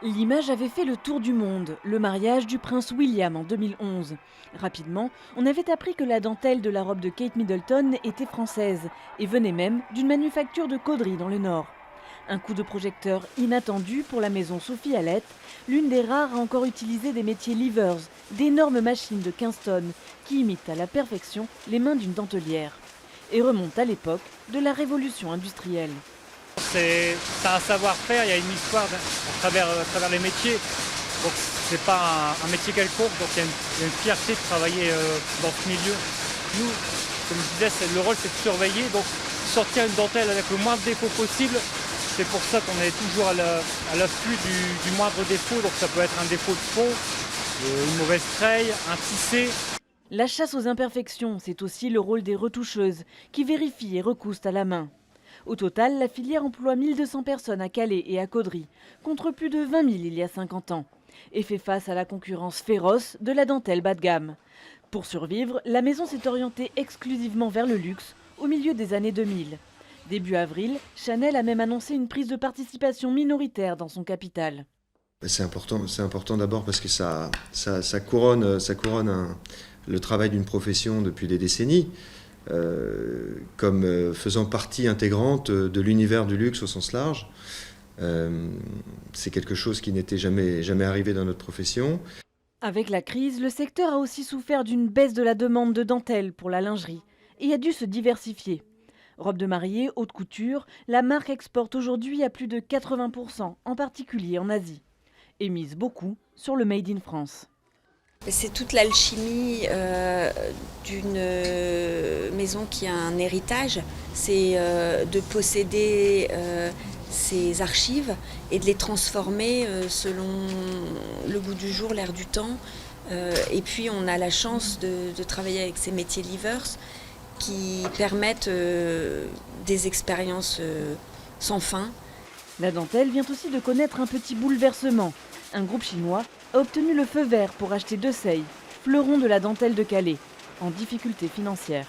L'image avait fait le tour du monde, le mariage du prince William en 2011. Rapidement, on avait appris que la dentelle de la robe de Kate Middleton était française et venait même d'une manufacture de Caudry dans le Nord. Un coup de projecteur inattendu pour la maison Sophie Hallett, l'une des rares à encore utiliser des métiers levers, d'énormes machines de 15 tonnes qui imitent à la perfection les mains d'une dentelière. Et remontent à l'époque de la révolution industrielle. C'est un savoir-faire, il y a une histoire à travers les métiers. Donc c'est pas un métier quelconque, donc il y a une fierté de travailler dans ce milieu. Nous, comme je disais, le rôle c'est de surveiller, donc sortir une dentelle avec le moins de défauts possible. C'est pour ça qu'on est toujours à l'affût du moindre défaut, donc ça peut être un défaut de fond, une mauvaise treille, un tissé. La chasse aux imperfections, c'est aussi le rôle des retoucheuses qui vérifient et recoussent à la main. Au total, la filière emploie 1200 personnes à Calais et à Caudry, contre plus de 20 000 il y a 50 ans, et fait face à la concurrence féroce de la dentelle bas de gamme. Pour survivre, la maison s'est orientée exclusivement vers le luxe au milieu des années 2000. Début avril, Chanel a même annoncé une prise de participation minoritaire dans son capital. C'est important d'abord parce que ça couronne le travail d'une profession depuis des décennies. Comme faisant partie intégrante de l'univers du luxe au sens large. C'est quelque chose qui n'était jamais arrivé dans notre profession. Avec la crise, le secteur a aussi souffert d'une baisse de la demande de dentelle pour la lingerie et a dû se diversifier. Robes de mariée, haute couture, la marque exporte aujourd'hui à plus de 80%, en particulier en Asie, et mise beaucoup sur le Made in France. C'est toute l'alchimie d'une maison qui a un héritage, c'est de posséder ses archives et de les transformer selon le goût du jour, l'air du temps. Et puis on a la chance de travailler avec ces métiers levers qui permettent des expériences sans fin. La dentelle vient aussi de connaître un petit bouleversement. Un groupe chinois a obtenu le feu vert pour acheter Deceuil, fleuron de la dentelle de Calais, en difficulté financière.